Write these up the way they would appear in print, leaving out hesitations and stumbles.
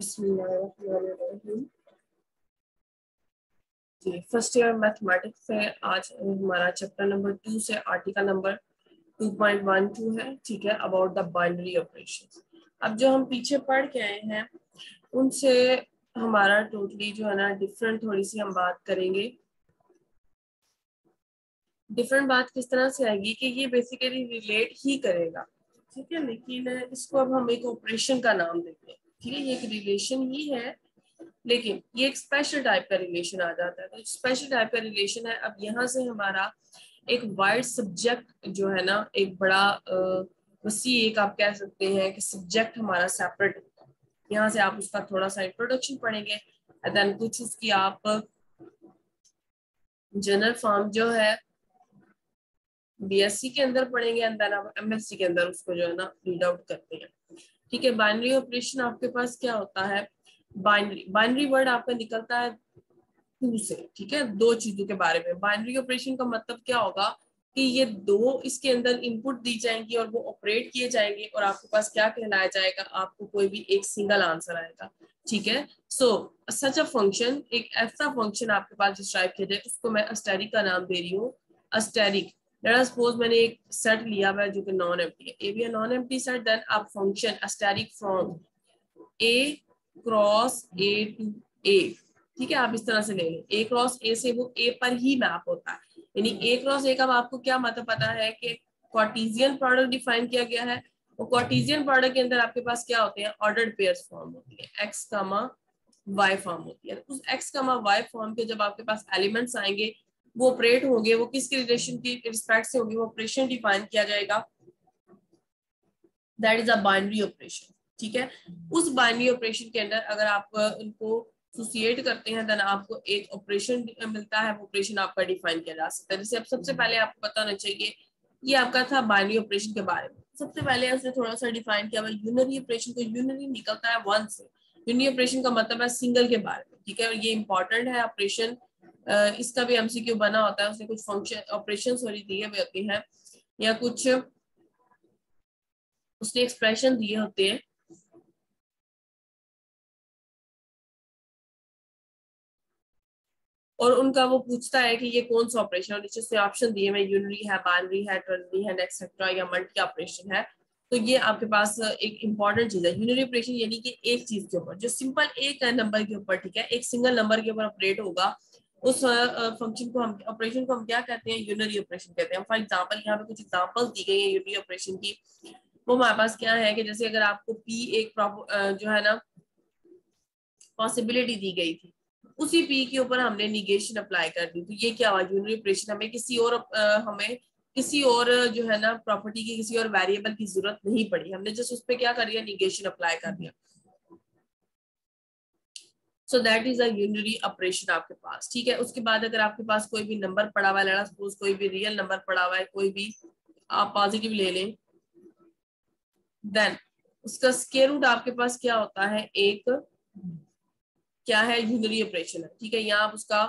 बिस्मिल्लाहिर्रहमानिर्रहीम। जी, first year mathematics है। आज हमारा चैप्टर नंबर 2 से आर्टिकल नंबर 2.12 है। ठीक है, अबाउट द बाइनरी ऑपरेशंस। अब जो हम पीछे पढ़ के आए हैं उनसे हमारा टोटली जो है ना डिफरेंट थोड़ी सी हम बात करेंगे। डिफरेंट बात किस तरह से आएगी कि ये बेसिकली रिलेट ही करेगा, ठीक है, लेकिन इसको अब हम एक ऑपरेशन का नाम देते हैं। ठीक है, ये एक रिलेशन ही है लेकिन ये एक स्पेशल टाइप का रिलेशन आ जाता है। तो स्पेशल टाइप का रिलेशन है। अब यहाँ से हमारा एक वाइड सब्जेक्ट जो है ना, एक बड़ा वसी एक आप कह सकते हैं कि सब्जेक्ट हमारा सेपरेट होता है। यहाँ से आप उसका थोड़ा सा इंट्रोडक्शन पढ़ेंगे, देन कुछ उसकी आप जनरल फॉर्म जो है बीएससी के अंदर पढ़ेंगे, एंड देन आप एमएससी के अंदर उसको जो है ना रीड आउट करते हैं। ठीक है, बाइनरी ऑपरेशन आपके पास क्या होता है? बाइनरी बाइनरी वर्ड आपका निकलता है टू से। ठीक है, दो चीजों के बारे में। बाइनरी ऑपरेशन का मतलब क्या होगा कि ये दो इसके अंदर इनपुट दी जाएंगी और वो ऑपरेट किए जाएंगे और आपके पास क्या कहलाया जाएगा, आपको कोई भी एक सिंगल आंसर आएगा। ठीक है, सो सच अ फंक्शन, एक ऐसा फंक्शन आपके पास डिस्क्राइब किया जाए, उसको मैं अस्टेरिक का नाम दे रही हूँ। अस्टेरिक, लेट अस सपोज मैंने एक सेट लिया हुआ है जो कि नॉन एम्प्टी है, A B non empty set, then आप function asterisk from A cross A to A. ठीक है, आप इस तरह से ले लें, ए क्रॉस ए से वो ए पर ही मैप होता है। यानी ए क्रॉस ए का आपको क्या मतलब पता है कि कार्टेशियन प्रोडक्ट डिफाइन किया गया है। और कार्टेशियन प्रोडक्ट के अंदर आपके पास क्या होते हैं? ऑर्डर्ड पेयर्स फॉर्म होती है, एक्स कामा वाई फॉर्म होती है। उस एक्स कामा वाई फॉर्म के जब आपके पास एलिमेंट्स आएंगे वो ऑपरेट होंगे, वो किसके रिलेशन की रिस्पेक्ट से होंगे, वो ऑपरेशन डिफाइन किया जाएगा, that is a binary operation. ठीक है, उस बाइनरी ऑपरेशन के अंदर अगर आप उनको एसोसिएट करते हैं देन आपको एक ऑपरेशन मिलता है। वो ऑपरेशन आपका डिफाइन किया जा सकता है। जैसे अब सबसे पहले आपको पता होना चाहिए, ये आपका था बाइनरी ऑपरेशन के बारे में। सबसे पहले उसने थोड़ा सा डिफाइन किया हुआ यूनरी ऑपरेशन को। यूनरी निकलता है वन से। यूनरी ऑपरेशन का मतलब है सिंगल के बारे में। ठीक है, और ये इंपॉर्टेंट है ऑपरेशन, इसका भी एमसीक्यू बना होता है। उसने कुछ फंक्शन ऑपरेशन सॉरी दिए हुए होते हैं या कुछ उसने एक्सप्रेशन दिए होते हैं और उनका वो पूछता है कि ये कौन सा ऑपरेशन, और नीचे से ऑप्शन दिए हुए यूनरी है, बाइनरी है, टर्नरी है, एक्सेट्रा या मल्टी ऑपरेशन है। तो ये आपके पास एक इंपॉर्टेंट चीज है। यूनरी ऑपरेशन यानी कि एक चीज के ऊपर, जो सिंपल एक नंबर के ऊपर, ठीक है, एक सिंगल नंबर के ऊपर ऑपरेट होगा, उस फंक्शन को हम ऑपरेशन को हम क्या कहते हैं? यूनरी ऑपरेशन कहते हैं। फॉर एग्जांपल यहाँ पे कुछ एग्जांपल्स दी गई है यूनरी ऑपरेशन की। वो हमारे पास क्या है कि जैसे अगर आपको पी एक जो है ना पॉसिबिलिटी दी गई थी, उसी पी के ऊपर हमने निगेशन अप्लाई कर दी, तो ये क्या हुआ? Unary operation. हमें किसी और जो है ना प्रॉपर्टी की, किसी और वेरिएबल की जरूरत नहीं पड़ी, हमने जस्ट उस पर क्या कर दिया? निगेशन अप्लाई कर दिया। So that is a unary operation आपके पास। ठीक है, उसके बाद अगर आपके पास कोई भी नंबर पड़ा हुआ है, सपोज कोई भी रियल नंबर पड़ा हुआ है, कोई भी आप पॉजिटिव ले लें, देन उसका स्क्वायर रूट आपके पास क्या होता है? एक क्या है? यूनरी ऑपरेशन है। ठीक है, यहाँ आप उसका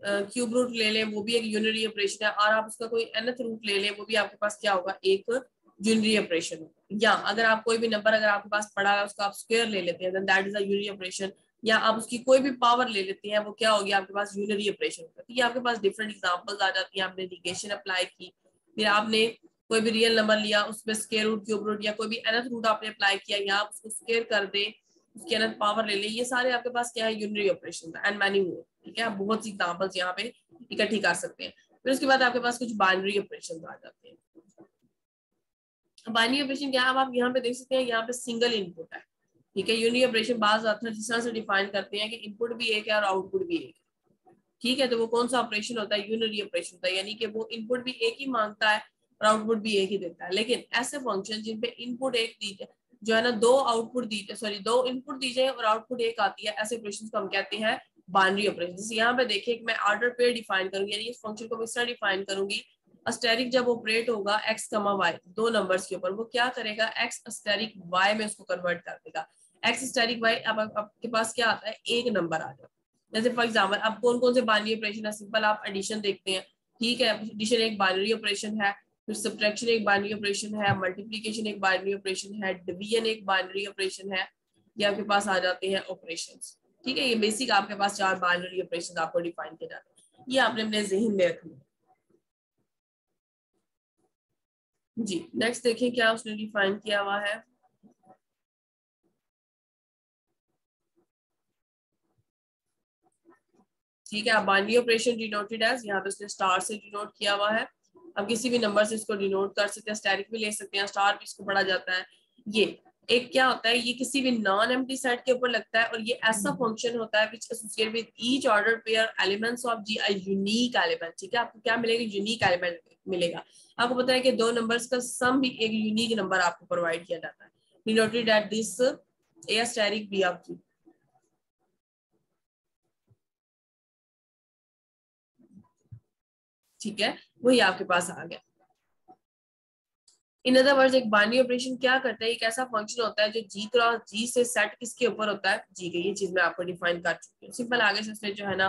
क्यूब रूट ले लें, वो भी एक यूनरी ऑपरेशन है। और आप उसका कोई nth रूट ले लें, वो भी आपके पास क्या होगा? एक यूनरी ऑपरेशन होगा। या अगर आप कोई भी नंबर अगर आपके पास पड़ा है उसका आप स्क्वायर ले लेते हैं, that is a unary operation. या आप उसकी कोई भी पावर ले लेते हैं, वो क्या होगी? आपके पास यूनरी ऑपरेशन होगा। तो ये आपके पास डिफरेंट एग्जांपल्स आ जाती हैं। आपने निगेशन अप्लाई की, फिर आपने कोई भी रियल नंबर लिया, उसमें स्क्वायर रूट, क्यूब रूट या कोई भी nth रूट आपने अप्लाई किया, या आप उसको स्क्वायर कर दें, उसके अंदर पावर ले ले, ये सारे आपके पास क्या है? Unary operation and many more. ठीक है, आप बहुत सी एग्जांपल्स यहाँ पे इकट्ठी कर सकते हैं। फिर उसके बाद आपके पास कुछ बाइनरी ऑपरेशन आ जाते हैं। बाइनरी ऑपरेशन क्या है? अब आप यहाँ पे देख सकते हैं, यहाँ पे सिंगल इनपुट है। ठीक है, यूनरी ऑपरेशन बाज आता है जिस तरह से डिफाइन करते हैं कि इनपुट भी एक है और आउटपुट भी एक है। ठीक है, तो वो कौन सा ऑपरेशन होता है? यूनरी ऑपरेशन होता है, यानी कि वो इनपुट भी एक ही मांगता है और आउटपुट भी एक ही देता है। लेकिन ऐसे फंक्शन जिनपे इनपुट एक दी जो है ना, दो इनपुट दी जाए और आउटपुट एक आती है, ऐसे ऑपरेशन को हम कहते हैं बाइनरी ऑपरेशन। जैसे यहाँ पे देखिए, मैं ऑर्डर पेयर डिफाइन करूंगी, यानी इस फंक्शन को मैं इस तरह डिफाइन करूंगी। अस्टेरिक जब ऑपरेट होगा एक्स कमा वाई दो नंबर्स के ऊपर, वो क्या करेगा? एक्स अस्टेरिक वाई में उसको कन्वर्ट कर देगा। एक्स अस्टेरिक वाई, अब आपके पास क्या आता है? एक नंबर आ जाता है। जैसे फॉर एग्जांपल अब कौन कौन से बाइनरी ऑपरेशन है? सिंपल आप एडिशन देखते हैं। ठीक है, एडिशन एक बाइनरी ऑपरेशन है, फिर सब्ट्रैक्शन एक बाइनरी ऑपरेशन है, मल्टीप्लिकेशन एक बाइनरी ऑपरेशन है, डिवीजन एक बाइनरी ऑपरेशन है, ये आपके पास आ जाते हैं ऑपरेशंस। ठीक है, ये बेसिक आपके पास 4 बाइनरी ऑपरेशंस आपको डिफाइन किए जाते हैं, ये आपने अपने ज़हन में रखना। जी नेक्स्ट देखें क्या उसने डिफाइन किया हुआ है। ठीक है, अब बाइनरी ऑपरेशन डिनोटेड एज, यहाँ पे उसने स्टार से डिनोट किया हुआ है। अब किसी भी नंबर से इसको डिनोट कर सकते हैं, स्टैटिक भी ले सकते हैं, स्टार भी इसको पढ़ा जाता है। ये एक क्या होता है, ये किसी भी नॉन एम्प्टी सेट के ऊपर लगता है और ये ऐसा फंक्शन होता है which associate with each order pair elements of G a unique element. ठीक है, आपको क्या मिलेगा, यूनिक एलिमेंट मिलेगा। आपको पता है कि दो नंबर्स का सम भी एक यूनिक नंबर आपको प्रोवाइड किया जाता है, denoted at this A static B of G. ठीक है, वही आपके पास आ गया। इन अदर वर्ड्स एक बाइनरी ऑपरेशन क्या करता है, एक ऐसा फंक्शन होता है जो जी क्रॉस जी से सेट किसके ऊपर होता है, जी के। ये चीज मैं आपको डिफाइन कर चुकी हूँ। सिंपल आगे से इसमें जो है ना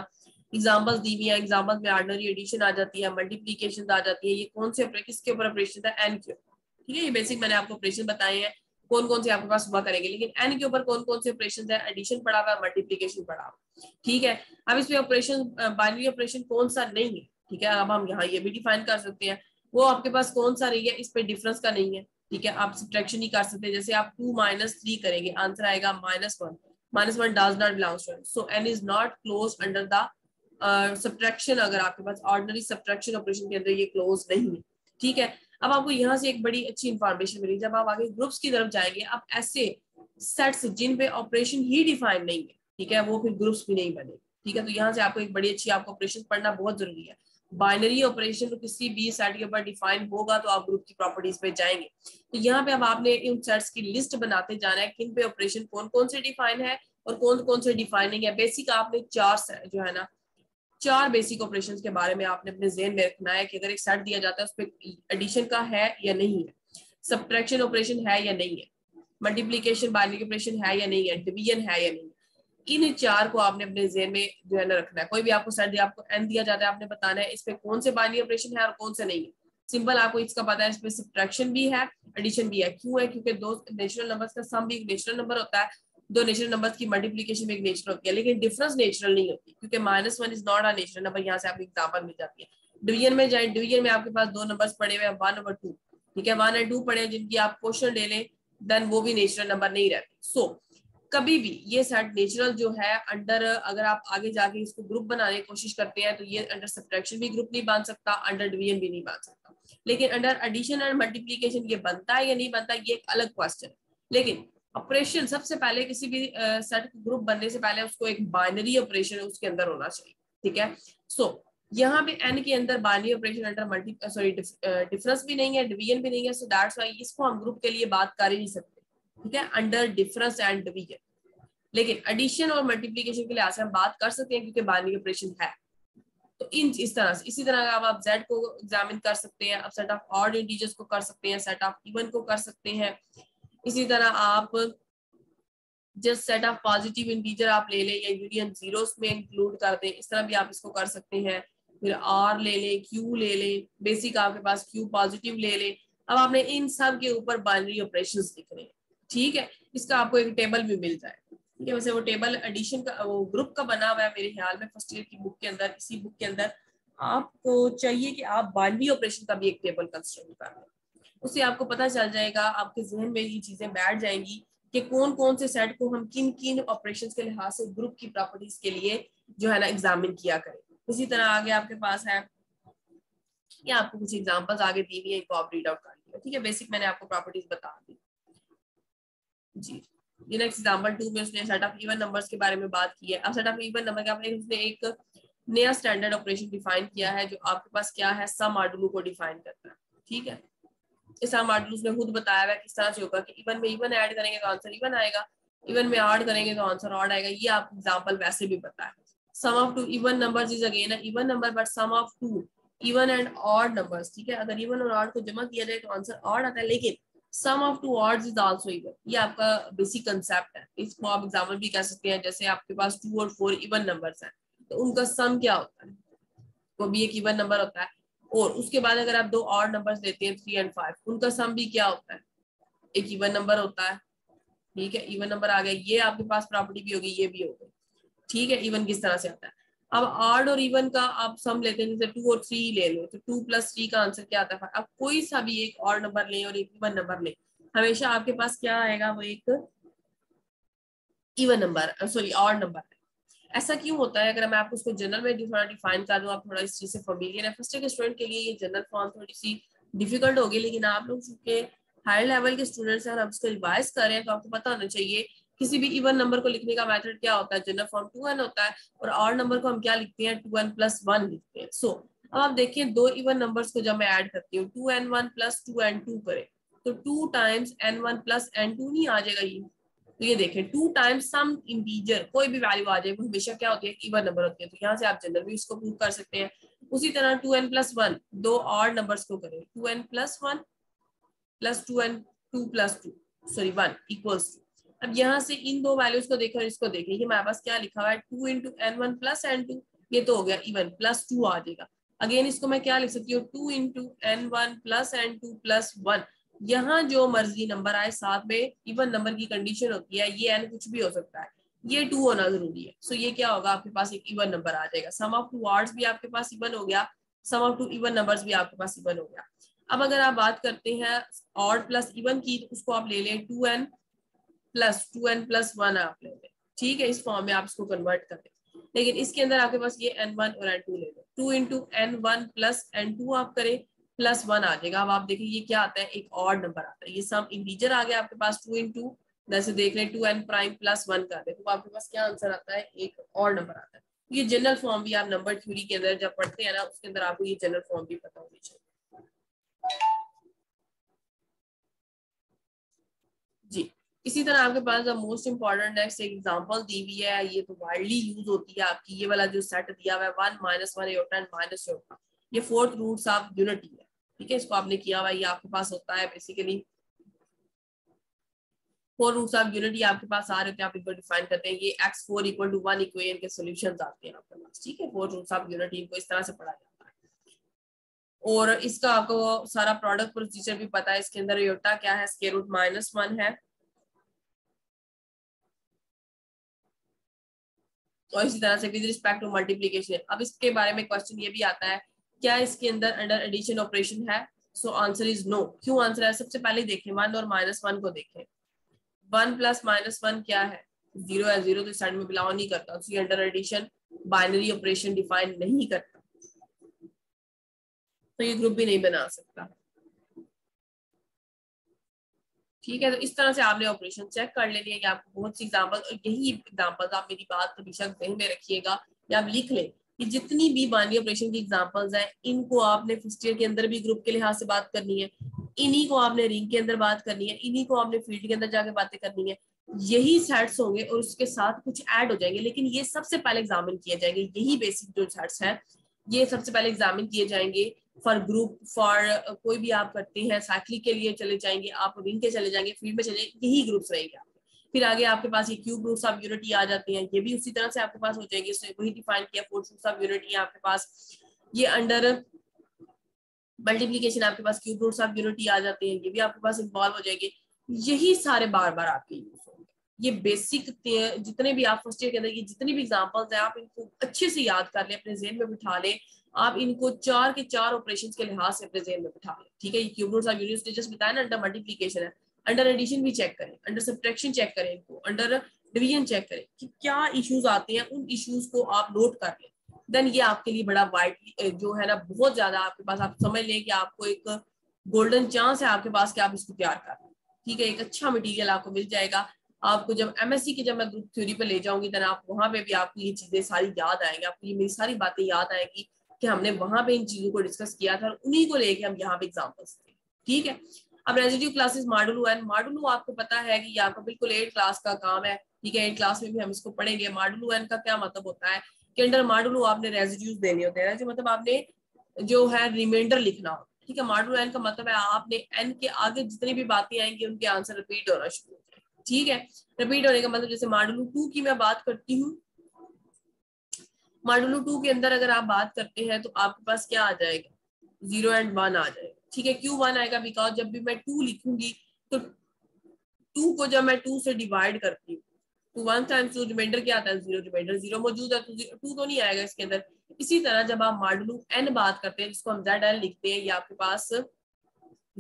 एग्जांपल्स दी हुई है, एग्जांपल्स में ऑर्डिनरी एडिशन आ जाती है, मल्टीप्लिकेशन आ जाती है। ये कौन से किसके ऊपर ऑपरेशन है, एन के। ठीक है, ये बेसिक मैंने आपको ऑपरेशन बताए हैं कौन कौन से आपके पास हुआ करेंगे, लेकिन एन के ऊपर कौन कौन से ऑपरेशन है, एडिशन पड़ा हुआ है, मल्टीप्लीकेशन पड़ा हुआ। ठीक है, अब इसमें ऑपरेशन बाइनरी ऑपरेशन कौन सा नहीं है। ठीक है, अब हम यहाँ ये भी डिफाइन कर सकते हैं वो आपके पास कौन सा नहीं है, इस पे डिफरेंस का नहीं है। ठीक है, आप सब्ट्रैक्शन नहीं कर सकते, जैसे आप 2 - 3 करेंगे आंसर आएगा -1। -1 does not belongs to N, so N is not close under the subtraction. अगर आपके पास ऑर्डिनरी सब्ट्रैक्शन ऑपरेशन के अंदर ये क्लोज नहीं है। ठीक है, अब आपको यहाँ से एक बड़ी अच्छी इंफॉर्मेशन मिली, जब आप आगे ग्रुप्स की तरफ जाएंगे आप ऐसे सेट्स जिन पे ऑपरेशन ही डिफाइन नहीं है, ठीक है, वो फिर ग्रुप्स भी नहीं बने। ठीक है, तो यहाँ से आपको एक बड़ी अच्छी आपको ऑपरेशन पढ़ना बहुत जरूरी है। बाइनरी ऑपरेशन किसी भी सेट के ऊपर डिफाइन होगा तो आप ग्रुप की प्रॉपर्टीज पे जाएंगे। तो यहाँ पे अब आपने इन सेट्स की लिस्ट बनाते जाना है, किन पे ऑपरेशन कौन कौन से डिफाइन है और कौन कौन से डिफाइनिंग है। बेसिक आपने 4 जो है ना 4 बेसिक ऑपरेशंस के बारे में आपने अपने ज़हन में रखना है कि अगर एक सेट दिया जाता है उस पर एडिशन का है या नहीं है, सब्ट्रैक्शन ऑपरेशन है या नहीं है, मल्टीप्लिकेशन बाइनरी ऑपरेशन है या नहीं है, डिवीजन है या नहीं है। इन 4 को आपने अपने ज़हन में जो है ना रखना है। कोई भी आपको सेट दिया, आपको एन दिया जाता है, आपने बताना है इस पे कौन से बाइनरी ऑपरेशन है और कौन से नहीं है। सिंपल आपको इसका पता है, इसमें सब्ट्रैक्शन भी है, एडिशन भी है। क्यों है, क्योंकि दो नेचुरल नंबर्स का सम भी एक नेचुरल नंबर होता है, दो नेचुरल नंबर्स की मल्टीप्लिकेशन में एक नेचुरल होती है, लेकिन डिफरेंस नेचुरल नहीं होती, क्योंकि -1 is not a natural number. यहाँ से आपको एग्जांपल मिल जाती है। डिवीजन में जाए, डिवीजन में आपके पास 2 नंबर्स पड़े हुए हैं 1 और 2। ठीक है, 1 और 2 पड़े हैं जिनकी आप क्वेश्चन ले लें देन वो भी नेचुरल नंबर नहीं रहते। सो कभी भी ये सेट नेचुरल जो है अंडर, अगर आप आगे जाके इसको ग्रुप बनाने की कोशिश करते हैं तो ये अंडर सब्ट्रैक्शन भी ग्रुप नहीं बन सकता, अंडर डिवीजन भी नहीं बन सकता। लेकिन अंडर एडिशन एंड मल्टीप्लिकेशन ये बनता है या नहीं बनता, ये एक अलग क्वेश्चन है। लेकिन ऑपरेशन सबसे पहले किसी भी सेट ग्रुप बनने से पहले उसको एक बाइनरी ऑपरेशन उसके अंदर होना चाहिए। ठीक है, सो यहाँ पे एन के अंदर binary operation under multi sorry difference भी नहीं है, डिवीजन भी नहीं है, सो दैट्स व्हाई इसको हम ग्रुप के लिए बात कर ही नहीं सकते। ठीक है, अंडर डिफरेंस एंड डिवीजन। लेकिन एडिशन और मल्टीप्लिकेशन के लिए आज हम बात कर सकते हैं क्योंकि बाइनरी ऑपरेशन है। तो इन इस तरह से इसी तरह आप z को एग्जामिन कर सकते हैं, आप सेट ऑफ ऑड इंटीजर्स को कर सकते हैं, सेट ऑफ इवन को कर सकते हैं। इसी तरह आप just set of positive integer आप ले लें या यूनियन जीरोस में इंक्लूड कर दें, इस तरह भी आप इसको कर सकते हैं। फिर आर ले लें, क्यू ले लें, बेसिक आपके पास क्यू पॉजिटिव ले लें। अब आपने इन सब के ऊपर बाइनरी ऑपरेशंस लिख रहे हैं। ठीक है, इसका आपको एक टेबल भी मिल जाए। ठीक है, वैसे वो टेबल एडिशन का वो ग्रुप का बना हुआ है मेरे ख्याल में फर्स्ट ईयर की बुक के अंदर। इसी बुक के अंदर आपको चाहिए कि आप बाइनरी ऑपरेशन का भी एक टेबल कंस्ट्रक्ट कर लें, उससे आपको पता चल जाएगा, आपके जहन में ये चीजें बैठ जाएंगी कि कौन कौन से सेट को हम किन किन ऑपरेशंस के लिहाज से ग्रुप की प्रॉपर्टीज के लिए जो है ना एग्जामिन किया करें। इसी तरह आगे आपके पास है, या आपको कुछ एग्जांपल्स आगे दी हुई है, इनको आप रीड आउट कर लिया। ठीक है, बेसिक मैंने आपको प्रॉपर्टीज बता दी जी। ये नेक्स्ट एग्जांपल 2 में उसने सेट ऑफ इवन नंबर्स के बारे में बात की है। अब सेट ऑफ इवन नंबर के आपने उसने एक नया स्टैंडर्ड ऑपरेशन डिफाइन किया है जो आपके पास क्या है, सम मॉडुलो को डिफाइन करता है। ठीक है, इस मॉडुलस ने खुद बताया है किस तरह से होगा कि इवन में इवन ऐड करेंगे तो आंसर इवन आएगा, इवन में ऑड करेंगे तो आंसर ऑड आएगा। ये आप एग्जांपल वैसे भी पता है। Sum of two even numbers is again even number but sum of two even and odd numbers. ठीक है, अगर इवन और ऑड को जमा किया जाए तो आंसर ऑड आता है, लेकिन sum of two odds is also even. ये आपका बेसिक कंसेप्ट है। इसको आप एग्जांपल भी कह सकते हैं, जैसे आपके पास 2 और 4 इवन नंबर्स हैं तो उनका सम क्या होता है, वो भी एक इवन नंबर होता है। और उसके बाद अगर आप 2 और नंबर्स लेते हैं 3 और 5, उनका सम भी क्या होता है, एक इवन नंबर होता है। ठीक है, इवन नंबर आ गया, ये आपके पास प्रॉपर्टी भी होगी, ये भी होगी। ठीक है, इवन किस तरह से आता है। अब ऑड और इवन का आप सम लेते हैं, जैसे 2 और 3 ले लो, तो 2 + 3 का आंसर क्या आता है। अब कोई सा भी एक ऑड नंबर लें और एक इवन नंबर लें, हमेशा आपके पास क्या आएगा, वो एक even number, sorry odd number है। ऐसा क्यों होता है, अगर मैं आपको उसको जनरल में थोड़ा डिफाइन कर दूं, आप थोड़ा इस चीज से फेमिलियर है। फर्स्ट ईयर के स्टूडेंट के लिए ये जनरल फॉर्म थोड़ी सी डिफिकल्ट होगी, लेकिन आप लोग के हायर लेवल के स्टूडेंट्स हैं और आप इसको रिवाइज कर रहे हैं, तो आपको पता होना चाहिए किसी भी इवन नंबर को लिखने का मेथड क्या होता है। जनरल फॉर्म 2n होता है, और ऑड नंबर को हम क्या लिखते हैं, 2n + 1 लिखते हैं। सो अब आप देखिए, दो इवन नंबर्स को जब मैं ऐड करती हूँ, 2n1 + 2n2 करें, तो 2 टाइम्स n1 + n2 नहीं आ जाएगा ये। तो ये देखें, 2 टाइम्स सम इंटीजर, कोई भी वैल्यू आ जाए, वो हमेशा क्या होती है, इवन नंबर होती है। तो यहाँ से आप जनरल भी इसको प्रूव कर सकते हैं। उसी तरह 2n + 1, दो ऑड नंबर्स को करें, 2n + 1 + 2n2 + 2, सॉरी 1 = 2। अब यहाँ से इन दो वैल्यूज को देखें और इसको देखें, ये हमारे पास क्या लिखा हुआ है, 2 × n1 + n2, ये तो हो गया इवन, +2 आ जाएगा। अगेन इसको मैं क्या लिख सकती हूँ, 2 × n1 + n2 + 1। यहाँ जो मर्जी नंबर आए साथ में, इवन नंबर की कंडीशन होती है, ये n कुछ भी हो सकता है, ये 2 होना जरूरी है। सो ये क्या होगा, आपके पास एक इवन नंबर आ जाएगा। सम ऑफ 2 ऑड्स भी आपके पास इवन हो गया, सम ऑफ 2 इवन नंबर्स भी आपके पास इवन हो गया। अब अगर आप बात करते हैं ऑड प्लस इवन की, तो उसको आप ले लें 2n + 1 आप ले लें। ठीक है, इस फॉर्म में आप इसको कन्वर्ट करें, लेकिन इसके अंदर आपके पास ये n1 और n2 ले लो। 2 × n1 + n2 आप करें, +1 आ जाएगा। अब आप देखिए ये क्या आता है, एक ऑड नंबर आता है, ये सम इंटीजर आ गया आपके पास। 2 × जैसे देख लें 2n' + 1 कर दे, तो आपके पास क्या आंसर आता है, एक ऑड नंबर आता है। ये जनरल फॉर्म भी आप नंबर थ्योरी के अंदर जब पढ़ते हैं ना, उसके अंदर आपको ये जनरल फॉर्म भी पता होनी चाहिए। जी, इसी तरह आपके पास मोस्ट इंपॉर्टेंट नेक्स्ट एग्जांपल दी हुई है, ये तो वाइडली यूज होती है आपकी, ये वाला जो सेट दिया हुआ है 1 - 1 आयोटा एंड माइनस आयोटा, ये 4th रूट्स ऑफ यूनिटी है। ठीक है, इसको आपने किया हुआ है, ये आपके पास होता है बेसिकली 4 रूट्स ऑफ यूनिटी आपके पास आ रहे होते हैं, आप इनको डिफाइन करते हैं, ये x4 = 1 इक्वेशन के सॉल्यूशंस आते हैं आपके पास। ठीक है, 4 रूट्स ऑफ यूनिटी को इस तरह से पढ़ा जाता है, और इसका आपको सारा प्रोडक्ट प्रोसीजर भी पता है। इसके अंदर आयोटा क्या है, √-1 है, और इसी तरह से विद रिस्पेक्ट टू मल्टीप्लीकेशन। अब इसके बारे में क्वेश्चन ये भी आता है, क्या इसके अंदर अंडर एडिशन ऑपरेशन है। So answer is no. क्यों आंसर है, सबसे पहले देखें 1 और -1 को देखें। 1 + -1 क्या है, 0 है, 0 तो साइड में बिलोंग नहीं करता, उसकी under addition binary operation define नहीं करता, तो ये ग्रुप भी नहीं बना सकता। ठीक है, तो इस तरह से आपने ऑपरेशन चेक कर लेनी है कि आपको बहुत सी एग्जांपल, और यही एग्जांपल्स आप मेरी बात हमेशा ध्यान में रखिएगा, या आप लिख लें कि जितनी भी बाइनरी ऑपरेशन की एग्जांपल्स हैं, इनको आपने फर्स्ट ईयर के अंदर भी ग्रुप के लिहाज से बात करनी है, इन्हीं को आपने रिंग के अंदर बात करनी है, इन्हीं को आपने फील्ड के अंदर जाके बातें करनी है। यही सेट्स होंगे और उसके साथ कुछ ऐड हो जाएंगे, लेकिन ये सबसे पहले एग्जामिन किए जाएंगे। यही बेसिक जो सेट्स हैं, ये सबसे पहले एग्जामिन किए जाएंगे फॉर ग्रुप, फॉर कोई भी आप करते हैं, साइक्लिक के लिए चले जाएंगे आप, रिंग के चले जाएंगे, फील्ड में चले जाएंगे, यही ग्रुप्स रहेंगे आपके। फिर आगे आपके पास ये क्यूब रूट्स ऑफ यूनिटी आ जाते हैं, ये भी उसी तरह से आपके पास हो जाएंगे, इसने वही डिफाइन किया। 4 रूट्स ऑफ यूनिटी आपके पास, ये अंडर मल्टीप्लीकेशन आपके पास क्यूब रूट्स ऑफ यूनिटी आ जाते हैं, ये भी आपके पास इन्वॉल्व हो जाएंगे। यही सारे बार बार आपके यूज होंगे। ये बेसिक जितने भी आप फर्स्ट ईयर के अंदर ये जितनी भी एग्जांपल्स हैं, आप इनको अच्छे से याद कर लें, अपने जेहन में बिठा लें। आप इनको 4 के 4 ऑपरेशंस के लिहाज से अपने जेहन में बिठा लें। ठीक है, ये cube roots of unity just बताया ना, अंडर मल्टीप्लीकेशन है, अंडर एडिशन भी चेक करें, अंडर सब्ट्रैक्शन चेक करें, इनको अंडर डिवीजन चेक करें कि क्या इश्यूज आते हैं, उन इश्यूज को आप नोट कर लें। देन ये आपके लिए बड़ा वाइड जो है ना, बहुत ज्यादा आपके पास, आप समझ लें कि आपको एक गोल्डन चांस है आपके पास कि आप इसको तैयार कर लें। ठीक है, एक अच्छा मटेरियल आपको मिल जाएगा। आपको जब एमएससी के जब मैं ग्रुप थ्योरी पे ले जाऊंगी, देन आप वहां पे भी आपको ये चीजें सारी याद आएंगी, आपको ये मेरी सारी बातें याद आएंगी कि हमने वहां पे इन चीजों को डिस्कस किया था, और उन्हीं को लेके हम यहाँ पे एग्जाम्पल्स थे। ठीक है, अब residue classes modulo and modulo आपको पता है कि ये आपका बिल्कुल 8th क्लास का काम है। ठीक है, 8th क्लास में भी हम इसको पढ़ेंगे। मॉडुलो एंड का क्या मतलब होता है कि अंडर मॉडुलो आपने रेजिड्यूज देने होते हैं, जो मतलब आपने जो है रिमाइंडर लिखना हो। ठीक है, मॉडुलो एन का मतलब है आपने एन के आगे जितनी भी बातें आएंगी उनके आंसर रिपीट होना शुरू हो जाए। ठीक है, रिपीट होने का मतलब जैसे मॉडुलो 2 की मैं बात करती हूँ, मॉडुलो 2 के अंदर अगर आप बात करते हैं तो आपके पास क्या आ जाएगा, 0 और 1 आ जाएगा। ठीक है, क्यों 1 आएगा, बिकॉज जब भी मैं 2 लिखूंगी तो 2 को जब मैं 2 से डिवाइड करती हूँ तो 1 टाइम्स 2 रिमाइंडर क्या आता है 0, रिमाइंडर 0 मौजूद है तो 2 तो नहीं आएगा इसके अंदर। इसी तरह जब आप मॉडुलो n बात करते हैं जिसको हम ZN लिखते हैं, ये आपके पास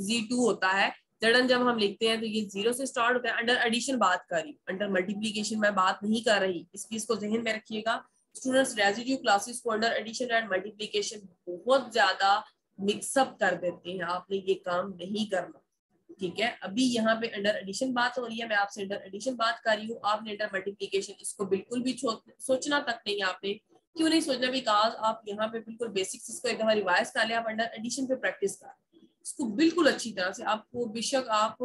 Z2 होता है। ZN जब हम लिखते हैं तो ये 0 से स्टार्ट होता है। अंडर एडिशन बात कर रही हूँ, अंडर मल्टीप्लीकेशन में बात नहीं कर रही, इस चीज को जहन में रखिएगा स्टूडेंट्स। रेजिड्यू क्लासेस को अंडर एडिशन एंड मल्टीप्लीकेशन बहुत ज्यादा मिक्सअप कर देते हैं, आपने ये काम नहीं करना, ठीक है। अभी यहाँ पे अंडर एडिशन बात हो रही है, मैं आपसे अंडर एडिशन बात कर रही हूँ, आपने अंडर मल्टीप्लीकेशन इसको बिल्कुल भी सोचना तक नहीं, आपने क्यों नहीं सोचना, बिकॉज आप यहाँ पे बिल्कुल बेसिक्स इसको एक दफा रिवाइज कर ले, आप अंडर एडिशन पे प्रैक्टिस कर इसको बिल्कुल अच्छी तरह से। आपको बेशक आप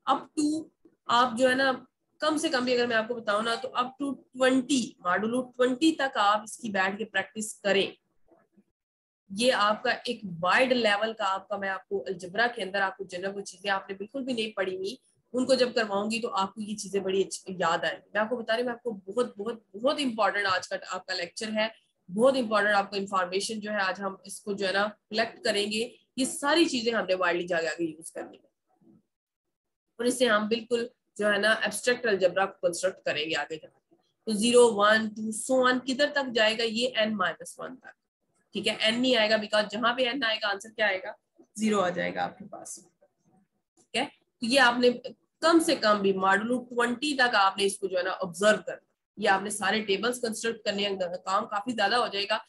अप टू आप जो है ना कम से कम भी अगर मैं आपको बताऊं ना तो अप टू 20 मॉडुलो 20 तक आप इसकी बैठ के प्रैक्टिस करें। ये आपका एक वाइड लेवल का आपका, मैं आपको अलजबरा के अंदर आपको जनरल वो चीजें आपने बिल्कुल भी नहीं पढ़ी हुई, उनको जब करवाऊंगी तो आपको ये चीजें बड़ी अच्छी याद आएंगी। मैं आपको बता रही हूँ, मैं आपको बहुत बहुत बहुत इंपॉर्टेंट आज का आपका लेक्चर है, बहुत इंपॉर्टेंट आपको इन्फॉर्मेशन जो है आज हम इसको जो है ना कलेक्ट करेंगे। ये सारी चीजें हमने वाइडली जाके आगे यूज करनी है और इससे हम बिल्कुल जो है ना एब्स्ट्रैक्ट अलजबरा को कंस्ट्रक्ट करेंगे आगे जाके। तो 0 1 2 सो ऑन किधर तक जाएगा, ये n-1 तक, ठीक है। n नहीं आएगा बिकॉज जहां पे n आएगा आंसर क्या आएगा 0 आ जाएगा आपके पास, ठीक है। तो ये आपने कम से कम भी मॉडुलो 20 तक आपने इसको जो है ना ऑब्जर्व करना, ये आपने सारे टेबल्स कंस्ट्रक्ट करने हैं, काम काफी ज्यादा हो जाएगा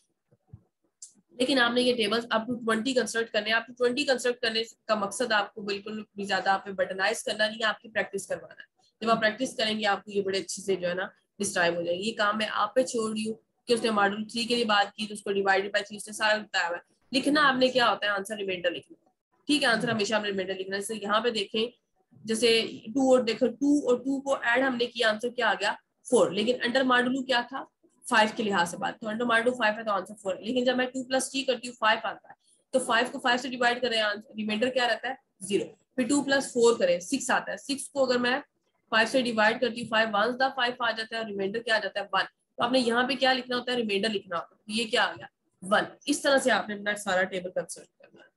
लेकिन आपने ये टेबल्स अप टू 20 कंस्ट्रक्ट करने हैं। अप टू 20 कंस्ट्रक्ट करने का मकसद आपको बिल्कुल भी ज्यादा आप बटनाइज करना नहीं है, आपकी प्रैक्टिस करवाना है। जब आप प्रैक्टिस करेंगे आपको ये बड़े अच्छे से जो है ना डिस्क्राइब हो जाएगी। ये काम मैं आप पे छोड़ रही हूँ कि उसने मॉडुलो 3 के लिए बात की तो उसको डिवाइडेड बाय 3 उसने सारा बताया हुआ है। लिखना आपने क्या होता है, आंसर रिमाइंडर लिखना, ठीक है। आंसर हमेशा आपने रिमाइंडर लिखना है। जैसे यहाँ पे देखें, जैसे 2 और देखो 2 और 2 को ऐड हमने किया, आंसर क्या आ गया 4, लेकिन अंडर मॉडुलो क्या था 5 के लिहाज से बात, तो अंडर मॉडुलो 5 है तो आंसर 4 है। लेकिन जब मैं 2 + 3 करती हूँ 5 आता है, तो 5 को 5 से डिवाइड करें रिमाइंडर क्या रहता है 0। फिर 2 + 4 करें 6 आता है, 6 को अगर मैं 5 से डिवाइड करती हूँ 5 1 द 5 आ जाता है और रिमाइंडर क्या आ जाता है 1। तो आपने यहाँ पे क्या लिखना होता है, रिमाइंडर लिखना होता है, ये क्या आ गया 1। इस तरह से आपने अपना सारा टेबल कंस्ट्रक्ट करना है।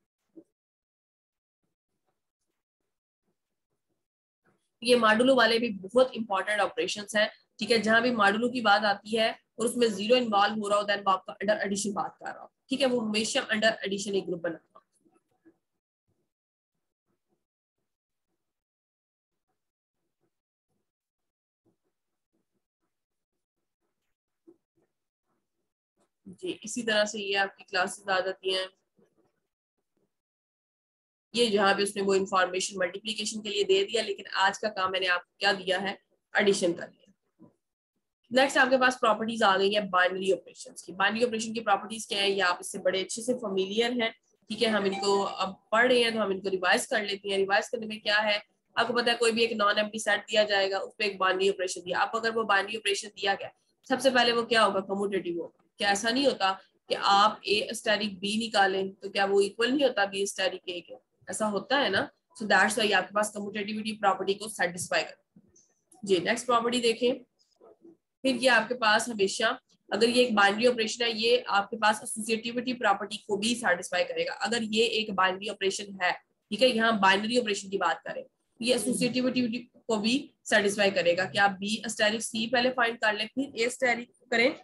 ये मॉडुलो वाले भी बहुत इंपॉर्टेंट ऑपरेशंस हैं, ठीक है। जहां भी मॉडुलो की बात आती है और उसमें 0 इन्वॉल्व हो रहा हो, देन वो आपका अंडर एडिशन बात कर रहा हो, ठीक है। वो हमेशा अंडर एडिशन एक ग्रुप बनाता हो। जी इसी तरह से ये आपकी क्लासेस आ जाती हैं। ये जहाँ भी उसने वो इंफॉर्मेशन मल्टीप्लीकेशन के लिए दे दिया, लेकिन आज का काम मैंने आपको क्या दिया है, एडिशन का दिया। नेक्स्ट आपके पास प्रॉपर्टीज आ गई है बाइनरी ऑपरेशंस की। बाइनरी ऑपरेशन की प्रॉपर्टीज क्या है, ये आप इससे बड़े अच्छे से फेमिलियर हैं, ठीक है। हम इनको अब पढ़ रहे हैं तो हम इनको रिवाइज कर लेते हैं। रिवाइज करने में क्या है, आपको पता है कोई भी एक नॉन एम्प्टी सेट दिया जाएगा, उस पर एक बाइनरी ऑपरेशन दिया, अब अगर वो बाइनरी ऑपरेशन दिया गया सबसे पहले वो क्या होगा, कम्यूटेटिव होगा। क्या ऐसा नहीं होता कि आप ए स्टेरिक बी निकालें तो क्या वो इक्वल नहीं होता बी स्टेरिक ए के, ऐसा होता है ना। सो दैट्स व्हाई आपके पास कम्यूटेटिविटी प्रॉपर्टी को सेटिस्फाई कर। जी नेक्स्ट प्रॉपर्टी देखें, फिर ये आपके पास हमेशा अगर ये एक बाइनरी ऑपरेशन है, ये आपके पास एसोसिएटिविटी प्रॉपर्टी को भी सेटिस्फाई करेगा। अगर ये एक बाइनरी ऑपरेशन है, ठीक है, यहाँ बाइनरी ऑपरेशन की बात करें, ये एसोसिएटिविटी को भी सेटिस्फाई करेगा कि आप बी स्टेरिक सी पहले फाइंड कर लें फिर ए स्टेरिक करें,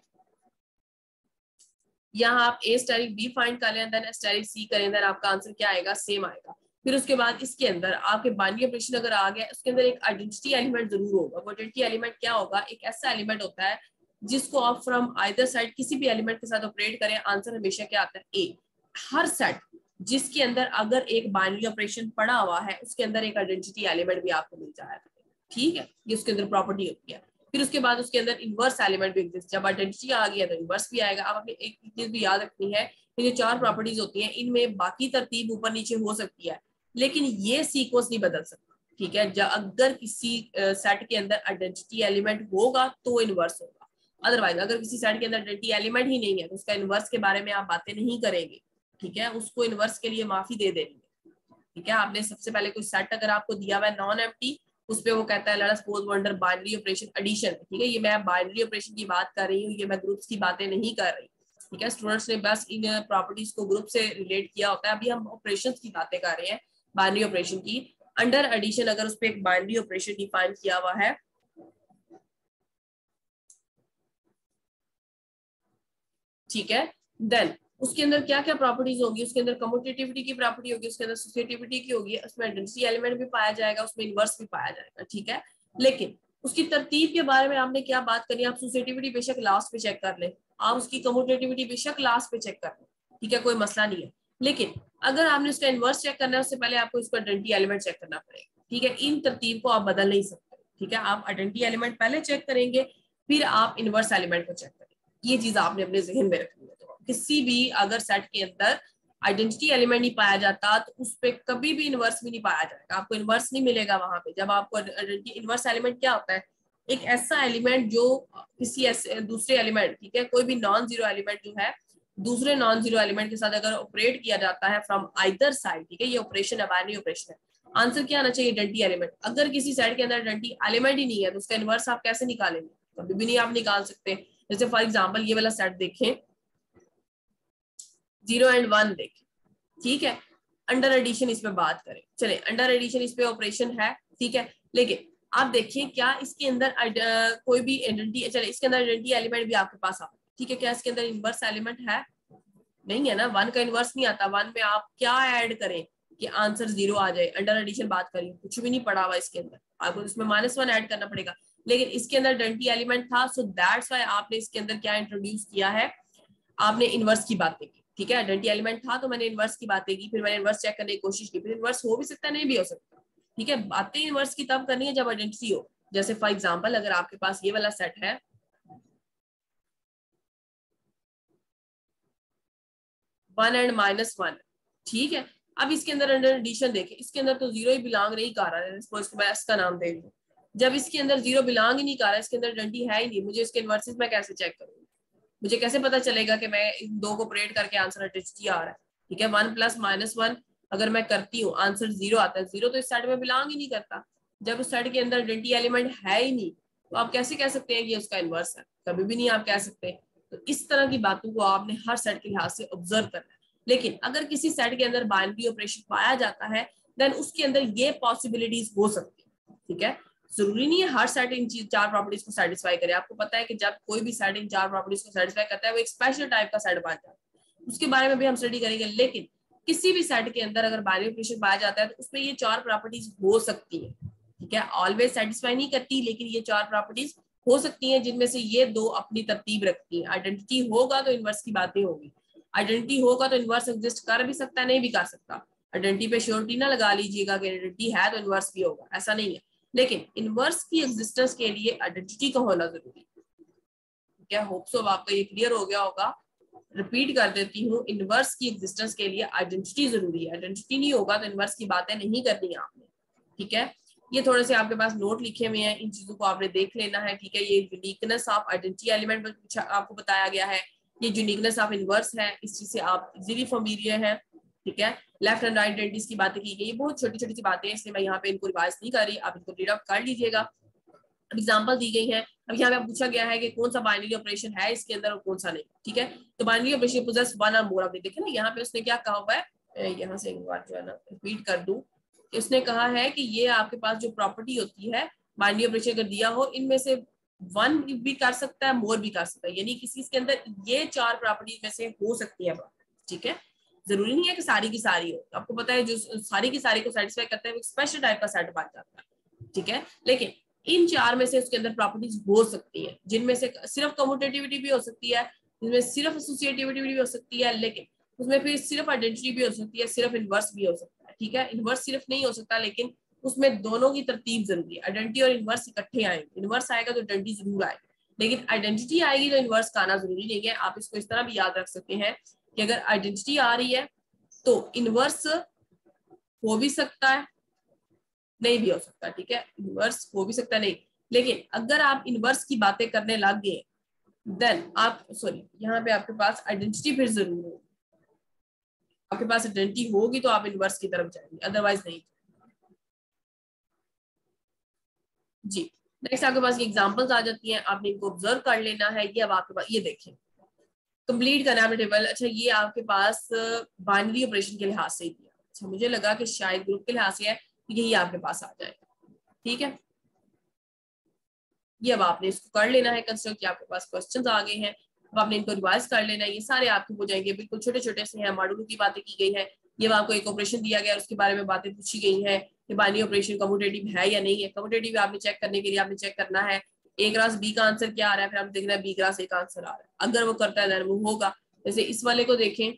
यहाँ आप ए स्टेरिक बी फाइंड कर लें देन स्टेरिक सी करें, देन आपका आंसर क्या आएगा सेम आएगा। फिर उसके बाद इसके अंदर आपके बाइनरी ऑपरेशन अगर आ गया, उसके अंदर एक आइडेंटिटी एलिमेंट जरूर होगा। वो आइडेंटिटी एलिमेंट क्या होगा, एक ऐसा एलिमेंट होता है जिसको आप फ्रॉम आइदर साइड किसी भी एलिमेंट के साथ ऑपरेट करें, आंसर हमेशा क्या आता है ए। हर सेट जिसके अंदर अगर एक बाइनरी ऑपरेशन पड़ा हुआ है उसके अंदर एक आइडेंटिटी एलिमेंट भी आपको मिल जाएगा, ठीक है। ये उसके अंदर प्रॉपर्टी होती है। फिर उसके बाद उसके अंदर इनवर्स एलिमेंट भी एग्जिस्ट, जब आइडेंटिटी आ गया तो इनवर्स भी आएगा। अब आपने एक चीज भी याद रखनी है, ये जो 4 प्रॉपर्टीज होती हैं इनमें बाकी तरतीब ऊपर नीचे हो सकती है लेकिन ये सीक्वेंस नहीं बदल सकता, ठीक है। अगर किसी सेट के अंदर आइडेंटिटी एलिमेंट होगा तो इनवर्स होगा, अदरवाइज अगर किसी सेट के अंदर आइडेंटिटी एलिमेंट ही नहीं है तो उसका इनवर्स के बारे में आप बातें नहीं करेंगे, ठीक है। उसको इनवर्स के लिए माफी दे देंगे, ठीक है। आपने सबसे पहले कोई सेट अगर आपको दिया हुआ है नॉन एम्प्टी, उस पे वो कहता है let us suppose under binary operation addition, ठीक है। ये मैं बाइनरी ऑपरेशन की बात कर रही हूँ, ये मैं ग्रुप्स की बातें नहीं कर रही, ठीक है। स्टूडेंट्स ने बस इन प्रॉपर्टीज को ग्रुप से रिलेट किया होता है, अभी हम ऑपरेशंस की बातें कर रहे हैं बाइनरी ऑपरेशन की। अंडर एडिशन अगर उस पर एक बाइनरी ऑपरेशन डिफाइन किया हुआ है, ठीक है, देन उसके अंदर क्या क्या प्रॉपर्टीज होगी, उसके अंदर कम्यूटेटिविटी की प्रॉपर्टी होगी, उसके अंदर एसोसिएटिविटी की होगी, उसमें आइडेंटिटी एलिमेंट भी पाया जाएगा, उसमें इनवर्स भी पाया जाएगा, ठीक है। लेकिन उसकी तरतीब के बारे में आपने क्या बात करनी है, आप एसोसिएटिविटी बेशक लास्ट पे चेक कर ले, आप उसकी कम्यूटेटिविटी बेशक लास्ट पे चेक कर ले, ठीक है, कोई मसला नहीं है। लेकिन अगर आपने उसका इनवर्स चेक करना है, उससे पहले आपको इसका आइडेंटिटी एलिमेंट चेक करना पड़ेगा, ठीक है। इन तरतीब को आप बदल नहीं सकते, ठीक है। आप आइडेंटिटी एलिमेंट पहले चेक करेंगे, फिर आप इनवर्स एलिमेंट को चेक करेंगे। ये चीज आपने अपने जहन में रखनी है। तो किसी भी अगर सेट के अंदर आइडेंटिटी एलिमेंट नहीं पाया जाता तो उस पर कभी भी इनवर्स भी नहीं पाया जाएगा, आपको इनवर्स नहीं मिलेगा वहां पे। जब आपको इनवर्स एलिमेंट क्या होता है, एक ऐसा एलिमेंट जो किसी ऐसे दूसरे एलिमेंट, ठीक है, कोई भी नॉन जीरो एलिमेंट जो है दूसरे नॉन जीरो एलिमेंट के साथ अगर ऑपरेट किया जाता है फ्रॉम आइदर साइड, ठीक है, ये ऑपरेशन है, बाइनरी ऑपरेशन है। आंसर क्या आना चाहिए, आइडेंटिटी एलिमेंट। अगर किसी सेट के अंदर आइडेंटिटी एलिमेंट ही नहीं है तो उसका इनवर्स आप कैसे निकालेंगे, कभी भी नहीं आप निकाल सकते। जैसे फॉर एग्जांपल ये वाला सेट देखें, 0 एंड 1 देखें, ठीक है। अंडर एडिशन इस पे बात करें, चले अंडर एडिशन इस पे ऑपरेशन है, ठीक है। लेकिन आप देखिए क्या इसके अंदर कोई भी आइडेंटिटी, चले इसके अंदर आइडेंटिटी एलिमेंट भी आपके पास आता है, ठीक है। क्या इसके अंदर इनवर्स एलिमेंट है, नहीं है ना, 1 का इनवर्स नहीं आता। 1 में आप क्या ऐड करें कि आंसर 0 आ जाए। अंडर एडिशन बात करिए, कुछ भी नहीं पड़ा हुआ इसके अंदर, आपको इसमें -1 ऐड करना पड़ेगा। लेकिन इसके अंदर आइडेंटिटी एलिमेंट था, सो दैट्स व्हाई आपने इसके अंदर क्या इंट्रोड्यूस किया है, आपने इनवर्स की बातें की, ठीक है। आइडेंटिटी एलिमेंट था तो मैंने इनवर्स की बातें की, फिर मैंने इनवर्स चेक करने की कोशिश की, फिर इनवर्स हो भी सकता है, नहीं भी हो सकता, ठीक है। बातें इनवर्स की तब करनी है जब आइडेंटिटी हो। जैसे फॉर एग्जांपल अगर आपके पास ये वाला सेट है, 1 एंड -1, ठीक है। अब इसके अंदर अंडर एडिशन देखें, इसके अंदर तो 0 ही बिलोंग नहीं कर रहा है, सपोज मैं इसका नाम दे दूं। जब इसके अंदर 0 बिलोंग ही नहीं कर रहा है, इसके अंदर आइडेंटिटी है ही नहीं, मुझे इसके इनवर्सेस मैं कैसे चेक करूंगी, मुझे कैसे पता चलेगा कि मैं इन दो को ऑपरेट करके आंसर आइडेंटिटी आ रहा है, ठीक है। 1 + -1 अगर मैं करती हूँ आंसर 0 आता है, 0 तो इस सेट में बिलोंग ही नहीं करता। जब उस सेट के अंदर आइडेंटिटी एलिमेंट है ही नहीं तो आप कैसे कह सकते हैं कि उसका इनवर्स है, कभी भी नहीं आप कह सकते। तो इस तरह की बातों को आपने हर सेट के लिहाज से ऑब्जर्व करना है। लेकिन अगर किसी सेट के अंदर बाइनरी ऑपरेशन पाया जाता है देन उसके अंदर ये पॉसिबिलिटीज हो सकती है, ठीक है। जरूरी नहीं है हर सेट इन 4 प्रॉपर्टीज को सेटिस्फाई करे। आपको पता है कि जब कोई भी सेट इन 4 प्रॉपर्टीज को सेटिस्फाई करता है वो एक स्पेशल टाइप का सेट बन जाता है, उसके बारे में भी हम स्टडी करेंगे। लेकिन किसी भी सेट के अंदर अगर बाइनरी ऑपरेशन पाया जाता है तो उसमें ये 4 प्रॉपर्टीज हो सकती है, ठीक है। ऑलवेज सेटिस्फाई नहीं करती, लेकिन ये 4 प्रॉपर्टीज हो सकती हैं जिनमें से ये 2 अपनी तरतीब रखती हैं। आइडेंटिटी होगा तो इनवर्स की बातें होगी, आइडेंटिटी होगा तो इनवर्स एग्जिस्ट कर भी सकता है, नहीं भी कर सकता। आइडेंटिटी पे श्योरिटी ना लगा लीजिएगा कि आइडेंटिटी है तो इनवर्स भी होगा, ऐसा नहीं है। लेकिन इनवर्स की एग्जिस्टेंस के लिए आइडेंटिटी का होना जरूरी है, क्या होप सो आपको ये क्लियर हो गया होगा। रिपीट कर देती हूँ, इनवर्स की एग्जिस्टेंस के लिए आइडेंटिटी जरूरी है। आइडेंटिटी नहीं होगा तो इनवर्स की बातें नहीं करनी है आपने, ठीक है। ये थोड़े से आपके पास नोट लिखे हुए हैं, इन चीजों को आपने देख लेना है, ठीक है। ये यूनिकनेस ऑफ आइडेंटिटी एलिमेंट आपको बताया गया है, ये यूनिकनेस ऑफ इनवर्स है, इस चीज से आप इजीली फैमिलियर हैं, ठीक है। लेफ्ट एंड राइट आइडेंटिटीज की बातें की गई, बहुत छोटी छोटी सी बातें हैं, इसलिए मैं यहाँ पे इनको रिवाइज नहीं कर रही, आप इनको रीड आउट कर लीजिएगा। एग्जाम्पल दी गई है। अब यहाँ पे पूछा गया है कि कौन सा बाइनरी ऑपरेशन है इसके अंदर और कौन सा नहीं, ठीक है। तो बाइनरी ऑपरेशन पोजेस 1 और मोर, आप देखें ना यहाँ पे उसने क्या कहा हुआ है, यहाँ से एक बार जो है ना रिपीट कर दूं, उसने कहा है कि ये आपके पास जो प्रॉपर्टी होती है बाइनरी ऑपरेशन अगर दिया हो, इनमें से 1 भी कर सकता है, मोर भी कर सकता है, यानी किसी के अंदर ये 4 प्रॉपर्टी में से हो सकती है, ठीक है। जरूरी नहीं है कि सारी की सारी हो, आपको पता है जो सारी की सारी को सेटिस्फाई करता है वो स्पेशल टाइप का सेट बन जाता है, ठीक है। लेकिन इन 4 में से उसके अंदर प्रॉपर्टीज हो सकती है, जिनमें से सिर्फ कम्यूटेटिविटी भी हो सकती है, जिनमें सिर्फ एसोसिएटिविटी भी हो सकती है, लेकिन उसमें फिर सिर्फ आइडेंटिटी भी हो सकती है, सिर्फ इनवर्स भी हो सकता है, ठीक है। इनवर्स सिर्फ नहीं हो सकता, लेकिन उसमें दोनों की तरतीब जरूरी है। आइडेंटिटी और इनवर्स इकट्ठे आएंगे, इनवर्स आएगा तो आइडेंटिटी जरूर आएगी, लेकिन आइडेंटिटी आएगी तो इनवर्स का आना जरूरी नहीं है। आप इसको इस तरह भी याद रख सकते हैं कि अगर आइडेंटिटी आ रही है तो इनवर्स हो भी सकता है, नहीं भी हो सकता, ठीक है। इनवर्स हो भी सकता है, नहीं। लेकिन अगर आप इनवर्स की बातें करने लग गए देन आप सॉरी, यहाँ पे आपके पास आइडेंटिटी फिर जरूर होगी, आपके पास आइडेंटिटी होगी तो आप इनवर्स की तरफ जाएंगे, अदरवाइज नहीं। जी, नेक्स्ट आपके पास ये एग्जांपल्स आ जाती हैं, आपने इनको ऑब्जर्व कर लेना है। ये अब आपके पास ये देखें, कंप्लीट करना है टेबल। अच्छा, ये आपके पास बाइनरी ऑपरेशन के लिहाज से ही दिया। अच्छा, मुझे लगा कि शायद ग्रुप के लिहाज से है, यही आपके पास आ जाएगा। ठीक है, ये अब आपने इसको कर लेना है कंस्ट्रक्ट, आपके पास क्वेश्चंस आ गए हैं, अब आपने इनको रिवाइज कर लेना है। ये सारे आपके हो जाएंगे, बिल्कुल छोटे छोटे से हैं, मॉड्यूल की बातें की गई है, ये आपको एक ऑपरेशन दिया गया है उसके बारे में बातें पूछी गई है कि बाइनरी ऑपरेशन कम्यूटेटिव है या नहीं है। कम्यूटेटिव आपने चेक करने के लिए आपने चेक करना है ए क्लास बी का आंसर क्या आ रहा है, फिर आपने देखना है बी क्लास ए का आंसर आ रहा है, अगर वो करता है देन वो होगा। जैसे इस वाले को देखें,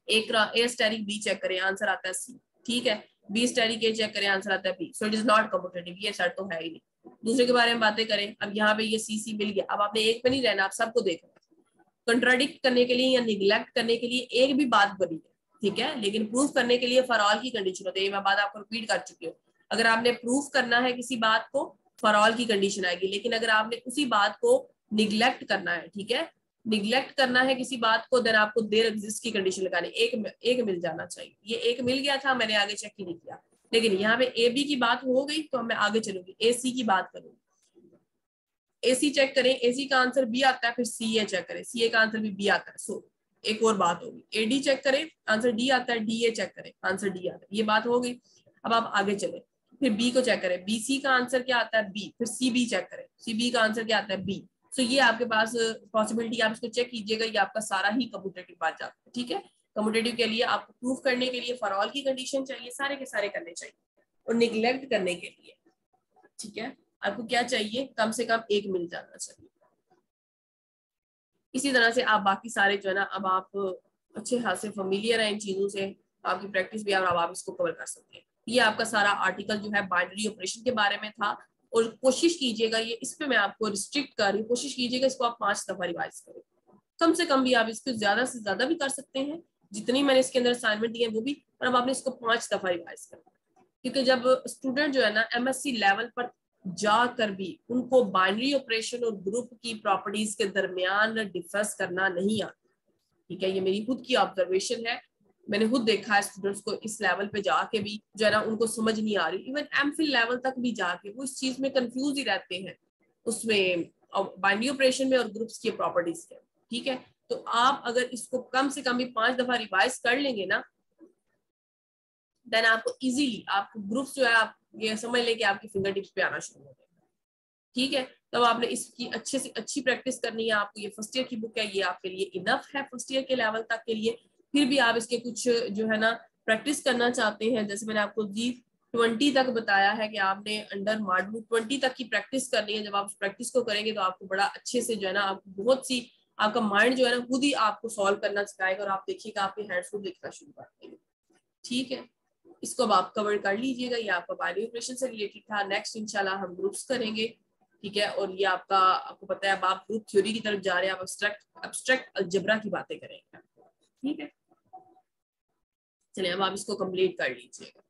ए स्टेरिक बी चेक करें, आंसर आता है सी, ठीक है, बी स्टेरिक ए चेक करें, आंसर आता है B, so it is not commutative, ये सेट तो है ही नहीं। दूसरे के बारे में बातें करें, अब यहाँ पे ये सी सी मिल गया, अब आपने एक पे नहीं रहना, आप सबको देखना, कंट्राडिक्ट करने के लिए या निगलेक्ट करने के लिए एक भी बात बनी है, ठीक है, लेकिन प्रूफ करने के लिए फॉर ऑल की कंडीशन होती है, ये मैं बात आपको रिपीट कर चुकी हूँ। अगर आपने प्रूफ करना है किसी बात को, फॉर ऑल की कंडीशन आएगी, लेकिन अगर आपने उसी बात को निगलेक्ट करना है, ठीक है, निगलेक्ट करना है किसी बात को, देन आपको देयर एग्जिस्ट की कंडीशन लगानी, एक मिल जाना चाहिए। ये एक मिल गया था, मैंने आगे चेक ही नहीं किया, लेकिन यहाँ पे ए बी की बात हो गई तो मैं आगे चलूंगी, ए सी की बात करूंगी। एसी चेक करें, एसी का आंसर बी आता है, फिर सी ए चेक करें, सी ए का आंसर भी बी आता है, सो एक और बात होगी, एडी चेक करें, आंसर डी आता है, डी ए चेक करें, आंसर डी आता है, ये बात हो गई। अब आप आगे चले, फिर बी को चेक करें, बी सी का आंसर क्या आता है बी, फिर सी बी चेक करें, सी बी का आंसर क्या आता है बी। सो ये आपके पास पॉसिबिलिटी, आप इसको चेक कीजिएगा, ये आपका सारा ही कम्यूटेटिव बात जाता है। ठीक है, कम्यूटेटिव के लिए आपको प्रूफ करने के लिए फॉर ऑल की कंडीशन चाहिए, सारे के सारे करने चाहिए, और निगलेक्ट करने के लिए, ठीक है, आपको क्या चाहिए, कम से कम एक मिल जाना चाहिए। इसी तरह से आप बाकी सारे जो है ना, अब आप अच्छे खासे फेमिलियर हैं इन चीजों से, आपकी प्रैक्टिस भी, अब आप इसको कवर कर सकते हैं। ये आपका सारा आर्टिकल जो है बाइनरी ऑपरेशन के बारे में था, और कोशिश कीजिएगा, ये इस पे मैं आपको रिस्ट्रिक्ट कर रही हूँ, कोशिश कीजिएगा इसको आप 5 दफा रिवाइज करें, कम से कम भी, आप इसको ज्यादा से ज्यादा भी कर सकते हैं, जितनी मैंने इसके अंदर असाइनमेंट दी है वो भी, और अब आपने इसको 5 दफा रिवाइज करना, क्योंकि जब स्टूडेंट जो है ना एमएससी लेवल पर जाकर भी उनको बाइनरी ऑपरेशन और ग्रुप की प्रॉपर्टीज के दरमियान डिफरेंस करना नहीं आता, ठीक है, ये मेरी खुद की ऑब्जर्वेशन है, मैंने खुद देखा है स्टूडेंट्स को इस लेवल पे जाके भी जो है ना उनको समझ नहीं आ रही, इवन एमफिल लेवल तक भी जाके वो इस चीज में कंफ्यूज ही रहते हैं, उसमें बाइनरी ऑपरेशन में और ग्रुप्स की प्रॉपर्टीज के, ठीक है। तो आप अगर इसको कम से कम भी 5 दफा रिवाइज कर लेंगे ना, देन आपको इजीली, आपको ग्रुप्स जो है, आप ये समझ लें कि आपकी फिंगर टिप्स पे आना शुरू हो जाएगा, ठीक है। तब आपने इसकी अच्छे से अच्छी प्रैक्टिस करनी है, आपको ये फर्स्ट ईयर की बुक है, ये आपके लिए इनफ है फर्स्ट ईयर के लेवल तक के लिए। फिर भी आप इसके कुछ जो है ना प्रैक्टिस करना चाहते हैं, जैसे मैंने आपको जी 20 तक बताया है कि आपने अंडर मॉड्यूल 20 तक की प्रैक्टिस करनी है। जब आप प्रैक्टिस को करेंगे तो आपको बड़ा अच्छे से जो है ना, आपको बहुत सी, आपका माइंड जो है ना खुद ही आपको सॉल्व करना सिखाएगा, और आप देखिएगा आपके हैंड्स को लिखना शुरू कर देंगे, ठीक है। इसको अब आप कवर कर लीजिएगा, ये आपका बाइनरी ऑपरेशन से रिलेटेड था। नेक्स्ट इंशाल्लाह हम ग्रुप्स करेंगे, ठीक है, और ये आपका, आपको पता है अब आप ग्रुप थ्योरी की तरफ जा रहे हैं, आप एब्स्ट्रैक्ट अलजेब्रा की बातें करेंगे, ठीक है। चलिए अब आप इसको कंप्लीट कर लीजिएगा।